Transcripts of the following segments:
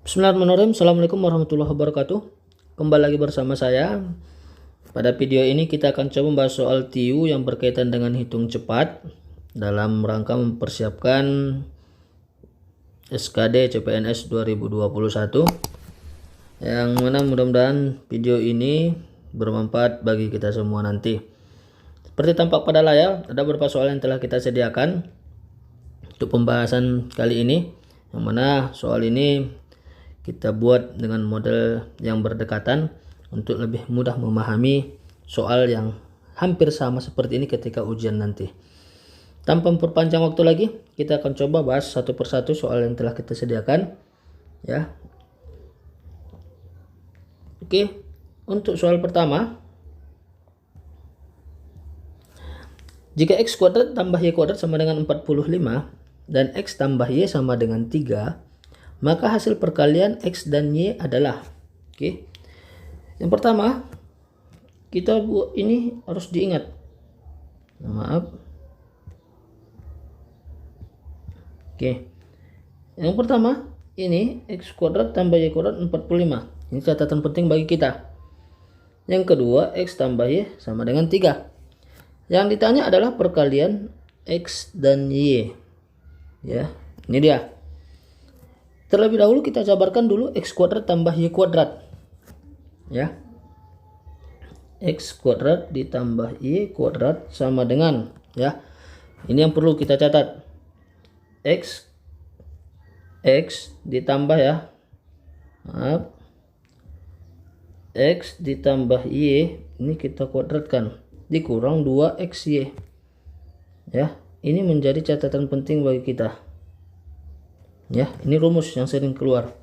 Bismillahirrahmanirrahim. Assalamualaikum warahmatullahi wabarakatuh. Kembali lagi bersama saya. Pada video ini kita akan coba membahas soal TIU yang berkaitan dengan hitung cepat dalam rangka mempersiapkan SKD CPNS 2021, yang mana mudah-mudahan video ini bermanfaat bagi kita semua nanti. Seperti tampak pada layar, ada beberapa soal yang telah kita sediakan untuk pembahasan kali ini, yang mana soal ini kita buat dengan model yang berdekatan untuk lebih mudah memahami soal yang hampir sama seperti ini ketika ujian nanti. Tanpa memperpanjang waktu lagi, kita akan coba bahas satu persatu soal yang telah kita sediakan, ya. Oke, untuk soal pertama, jika x kuadrat tambah y kuadrat sama dengan 45 dan x tambah y sama dengan 3, maka hasil perkalian x dan y adalah, oke. Yang pertama, kita buat ini harus diingat. Maaf. Oke. Yang pertama, ini x kuadrat tambah y kuadrat 45. Ini catatan penting bagi kita. Yang kedua, x tambah y sama dengan 3. Yang ditanya adalah perkalian x dan y. Ya, ini dia. Terlebih dahulu kita jabarkan dulu x kuadrat tambah y kuadrat. Ya. X kuadrat ditambah y kuadrat sama dengan, ya. Ini yang perlu kita catat. X ditambah, ya. Maaf. X ditambah y, ini kita kuadratkan, dikurang 2xy. Ya, ini menjadi catatan penting bagi kita. Ya, ini rumus yang sering keluar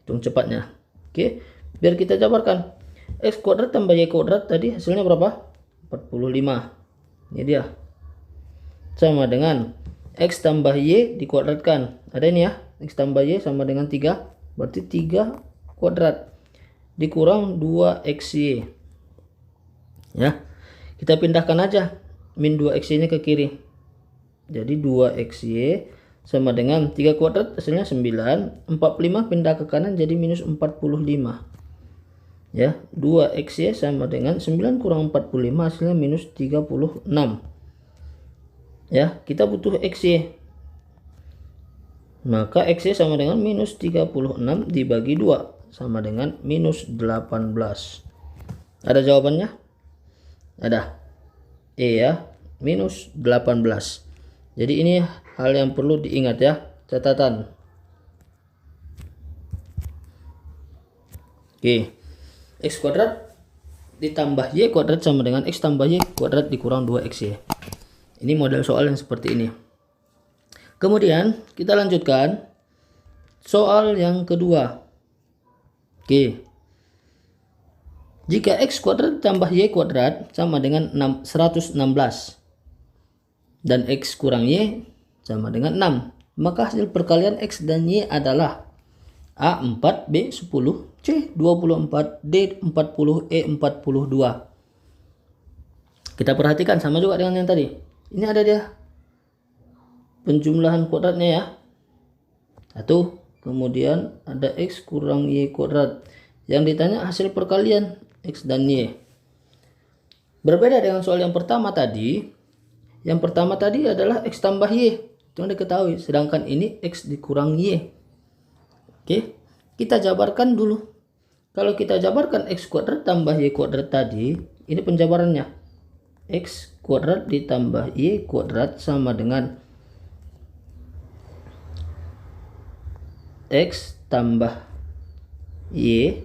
hitung cepatnya. Oke, biar kita jabarkan. X kuadrat tambah y kuadrat tadi hasilnya berapa? 45. Ini dia. Sama dengan x tambah y dikuadratkan. Ada ini, ya. X tambah y sama dengan 3. Berarti 3 kuadrat dikurang 2xy. Ya. Kita pindahkan aja min 2xy nya ke kiri. Jadi 2xy sama dengan 3 kuadrat hasilnya 9. 45 pindah ke kanan jadi minus 45. Ya, 2xy sama dengan 9 kurang 45 hasilnya minus 36. Ya, kita butuh xy. Maka xy sama dengan minus 36 dibagi 2 sama dengan minus 18. Ada jawabannya? Ada. Ya, minus 18. Jadi ini hal yang perlu diingat, ya, catatan. Oke, x kuadrat ditambah y kuadrat sama dengan x tambah y kuadrat dikurang 2xy. Ini model soal yang seperti ini. Kemudian kita lanjutkan soal yang kedua. Oke, jika x kuadrat tambah y kuadrat sama dengan 116 dan x kurang y sama dengan 6, maka hasil perkalian x dan y adalah A 4, B 10, C 24, D 40, E 42. Kita perhatikan sama juga dengan yang tadi. Ini ada dia penjumlahan kuadratnya, ya. Satu, kemudian ada x kurang y kuadrat. Yang ditanya hasil perkalian x dan y. Berbeda dengan soal yang pertama tadi. Yang pertama tadi adalah x tambah y, itu yang diketahui, sedangkan ini x dikurang y. Oke, kita jabarkan dulu. Kalau kita jabarkan x kuadrat tambah y kuadrat tadi, ini penjabarannya. X kuadrat ditambah y kuadrat sama dengan x tambah y,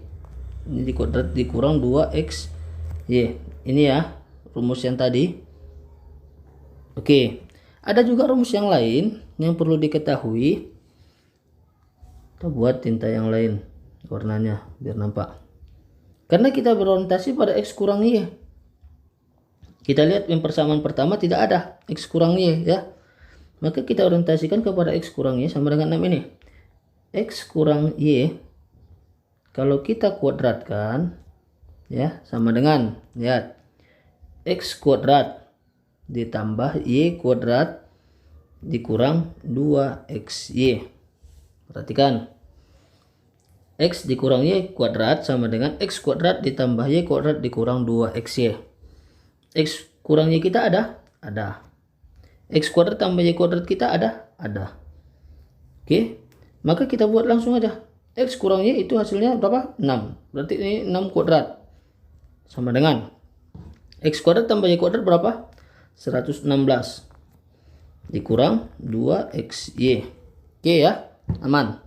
ini dikuadrat dikurang 2xy. Ini, ya, rumus yang tadi. Oke, ada juga rumus yang lain yang perlu diketahui. Kita buat tinta yang lain warnanya biar nampak. Karena kita berorientasi pada x kurang y. Kita lihat yang persamaan pertama tidak ada x kurang y, ya. Maka kita orientasikan kepada x kurang y sama dengan 6 ini. X kurang y kalau kita kuadratkan, ya, sama dengan, lihat, x kuadrat ditambah y kuadrat dikurang 2xy. Perhatikan. X dikurang Y kuadrat sama dengan X kuadrat ditambah Y kuadrat dikurang 2XY. X kurang Y kita ada? Ada. X kuadrat tambah Y kuadrat kita ada? Ada. Oke, maka kita buat langsung aja. X kurang Y itu hasilnya berapa? 6. Berarti ini 6 kuadrat. Sama dengan X kuadrat tambah Y kuadrat berapa? 116. Dikurang 2XY. Oke ya, aman.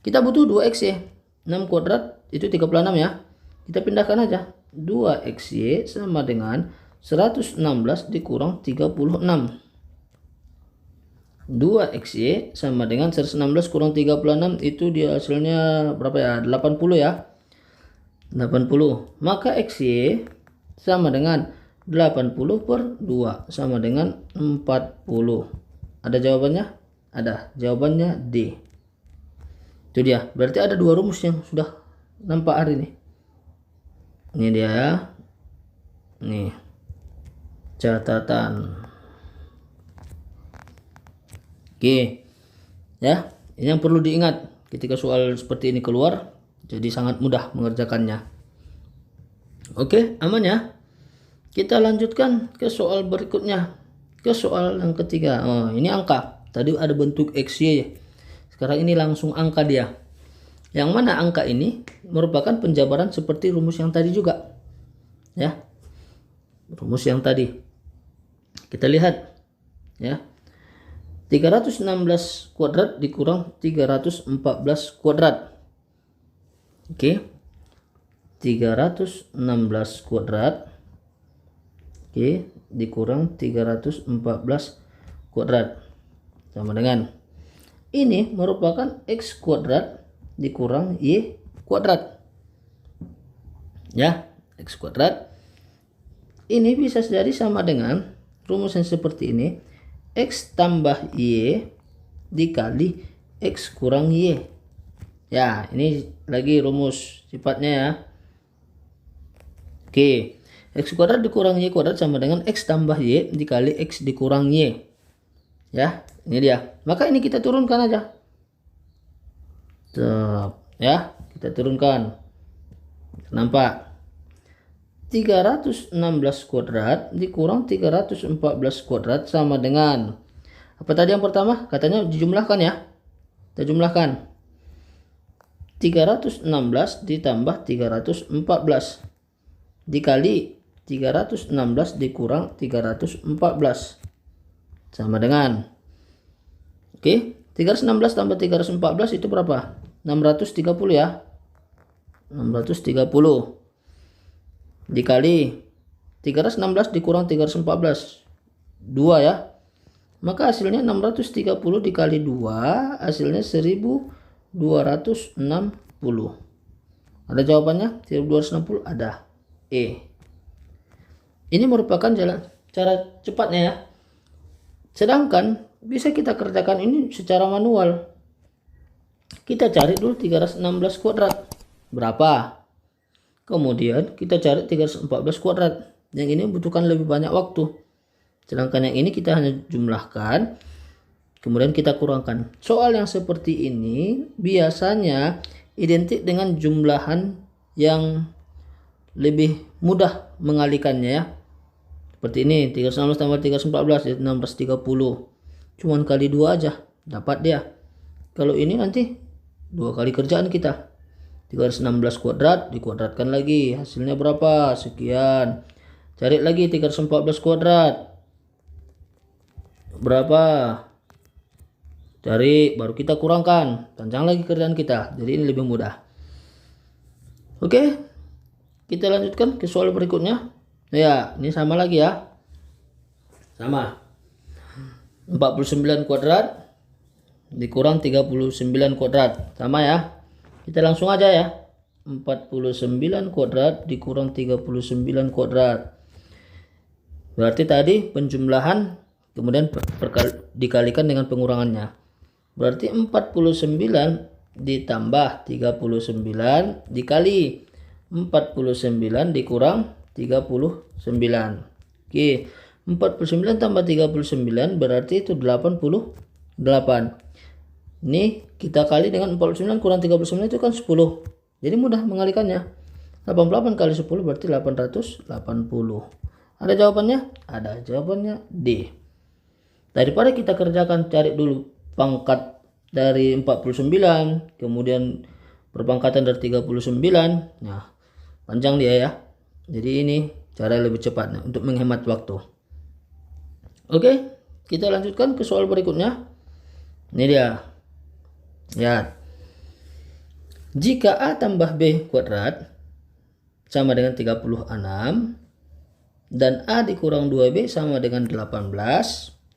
Kita butuh 2XY. 6 kuadrat itu 36 ya. Kita pindahkan aja. 2XY sama dengan 116 dikurang 36. 2XY sama dengan 116 kurang 36 itu dia hasilnya berapa ya? 80 ya. 80. Maka XY sama dengan 80 per 2 sama dengan 40. Ada jawabannya? Ada. Jawabannya D. Itu dia. Berarti ada dua rumus yang sudah nampak hari ini. Ini dia ya. Nih. Catatan. Oke. Ya, ini yang perlu diingat ketika soal seperti ini keluar, jadi sangat mudah mengerjakannya. Oke, aman ya. Kita lanjutkan ke soal berikutnya. Ke soal yang ketiga. Oh, ini angka. Tadi ada bentuk XY ya. Sekarang ini langsung angka dia. Yang mana angka ini merupakan penjabaran seperti rumus yang tadi juga. Ya. Rumus yang tadi. Kita lihat. Ya. 316 kuadrat dikurang 314 kuadrat. Oke. 316 kuadrat. Oke, dikurang 314 kuadrat. Sama dengan ini merupakan X kuadrat dikurang Y kuadrat. Ya, X kuadrat. Ini bisa jadi sama dengan rumus yang seperti ini. X tambah Y dikali X kurang Y. Ya, ini lagi rumus sifatnya ya. Oke, X kuadrat dikurang Y kuadrat sama dengan X tambah Y dikali X dikurang Y. Ya, ini dia. Maka ini kita turunkan aja. Ya, kita turunkan. Nampak? 316 kuadrat dikurang 314 kuadrat sama dengan apa tadi yang pertama? Katanya dijumlahkan ya. Kita jumlahkan. 316 ditambah 314 dikali 316 dikurang 314 sama dengan oke, 316 tambah 314 itu berapa? 630 ya. 630 dikali 316 dikurang 314 2 ya. Maka hasilnya 630 dikali 2 hasilnya 1260. Ada jawabannya? 1260 ada. E. Ini merupakan cara cepatnya ya. Sedangkan bisa kita kerjakan ini secara manual. Kita cari dulu 316 kuadrat. Berapa? Kemudian kita cari 314 kuadrat. Yang ini membutuhkan lebih banyak waktu. Sedangkan yang ini kita hanya jumlahkan. Kemudian kita kurangkan. Soal yang seperti ini biasanya identik dengan jumlahan yang lebih mudah mengalihkannya ya. Seperti ini 316 tambah 314 jadi 630. Cuman kali 2 aja dapat dia. Kalau ini nanti 2 kali kerjaan kita. 316 kuadrat dikuadratkan lagi, hasilnya berapa? Sekian. Cari lagi 314 kuadrat. Berapa? Cari, baru kita kurangkan. Panjang lagi kerjaan kita. Jadi ini lebih mudah. Oke. Kita lanjutkan ke soal berikutnya. Ya, ini sama lagi ya. Sama. 49 kuadrat dikurang 39 kuadrat. Sama ya. Kita langsung aja ya. 49 kuadrat dikurang 39 kuadrat. Berarti tadi penjumlahan kemudian dikalikan dengan pengurangannya. Berarti 49 ditambah 39 dikali 49 dikurang 39. Oke, 49 tambah 39 berarti itu 88. Ini kita kali dengan 49 kurang 39 itu kan 10. Jadi mudah mengalikannya. 88 kali 10 berarti 880. Ada jawabannya? Ada, jawabannya D. Daripada kita kerjakan, cari dulu pangkat dari 49, kemudian perpangkatan dari 39. Nah, panjang dia ya. Jadi ini cara lebih cepatnya untuk menghemat waktu. Oke, kita lanjutkan ke soal berikutnya. Ini dia. Ya. Jika A tambah B kuadrat sama dengan 36 dan A dikurang 2B sama dengan 18,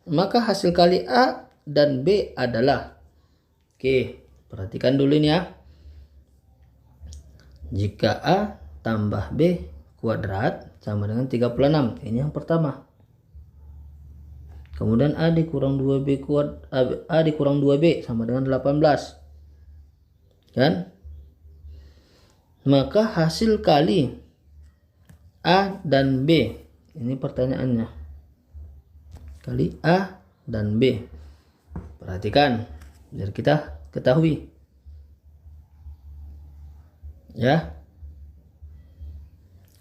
maka hasil kali A dan B adalah. Oke, perhatikan dulu ini ya. Jika A tambah B kuadrat sama dengan 36, ini yang pertama. Kemudian A dikurang 2B A dikurang 2B sama dengan 18. Kan? Maka hasil kali A dan B, ini pertanyaannya. Kali A dan B. Perhatikan biar kita ketahui. Ya.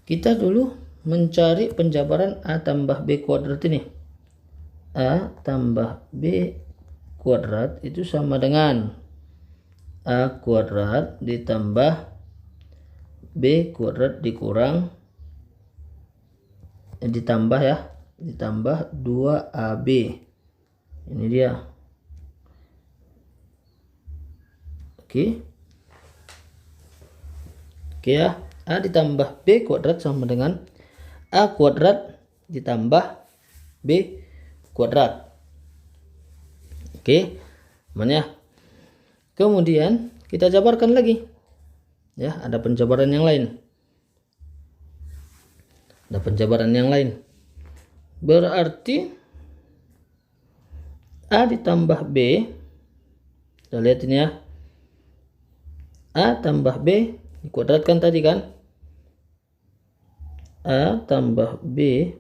Kita dulu mencari penjabaran A tambah B kuadrat ini. A tambah B kuadrat itu sama dengan A kuadrat ditambah B kuadrat ditambah 2AB. Ini dia. Oke ya, A ditambah B kuadrat sama dengan A kuadrat ditambah B kuadrat. Oke, namanya. Kemudian kita jabarkan lagi. Ya, ada penjabaran yang lain. Berarti A ditambah B. Kita lihat ini ya. A tambah B dikuadratkan tadi kan. A tambah B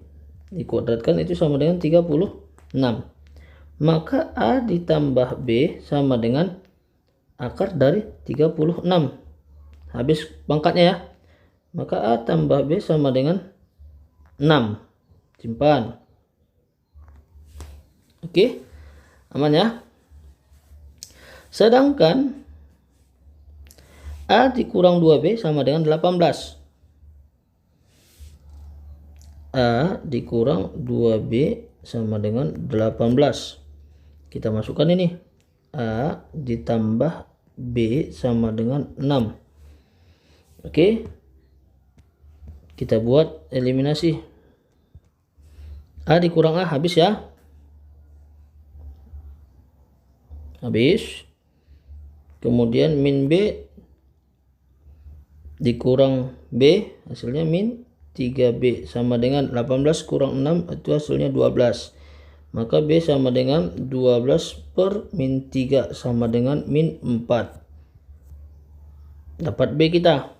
dikuadratkan itu sama dengan 36. Maka A ditambah B sama dengan akar dari 36. Habis pangkatnya ya. Maka A tambah B sama dengan 6. Simpan. Oke. Aman ya. Sedangkan A dikurang 2B sama dengan 18. A dikurang 2B sama dengan 18. Kita masukkan ini. A ditambah B sama dengan 6. Oke. Kita buat eliminasi. A dikurang A habis ya. Habis. Kemudian min B dikurang B hasilnya min 3B sama dengan 18 kurang 6 itu hasilnya 12. Maka B sama dengan 12 per min 3 sama dengan min 4. Dapat B kita.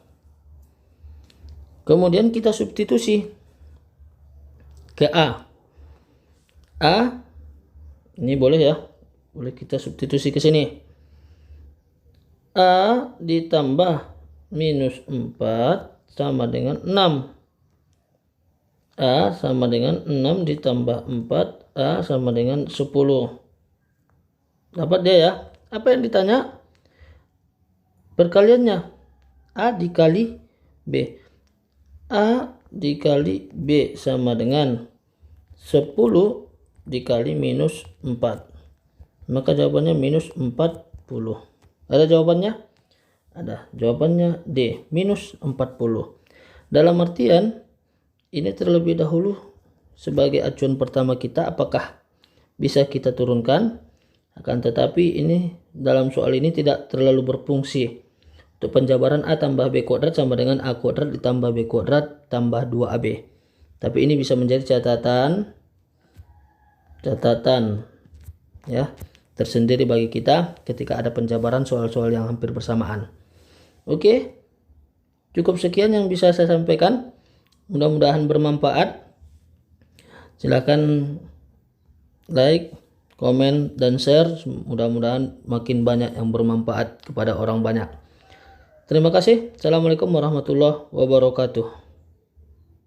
Kemudian kita substitusi ke A. A ini boleh ya. Boleh kita substitusi ke sini. A ditambah minus 4 sama dengan 6. A sama dengan 6 ditambah 4. A sama dengan 10. Dapat dia ya. Apa yang ditanya? Perkaliannya. A dikali B. A dikali B sama dengan 10 dikali minus 4. Maka jawabannya minus 40. Ada jawabannya? Ada. Jawabannya D. Minus 40. Dalam artian ini terlebih dahulu sebagai acuan pertama kita apakah bisa kita turunkan. Akan tetapi ini dalam soal ini tidak terlalu berfungsi. Untuk penjabaran A tambah B kuadrat sama dengan A kuadrat ditambah B kuadrat tambah 2AB. Tapi ini bisa menjadi catatan ya tersendiri bagi kita ketika ada penjabaran soal-soal yang hampir bersamaan. Oke. Cukup sekian yang bisa saya sampaikan. Mudah-mudahan bermanfaat. Silakan like, komen, dan share. Mudah-mudahan makin banyak yang bermanfaat kepada orang banyak. Terima kasih. Assalamualaikum warahmatullahi wabarakatuh.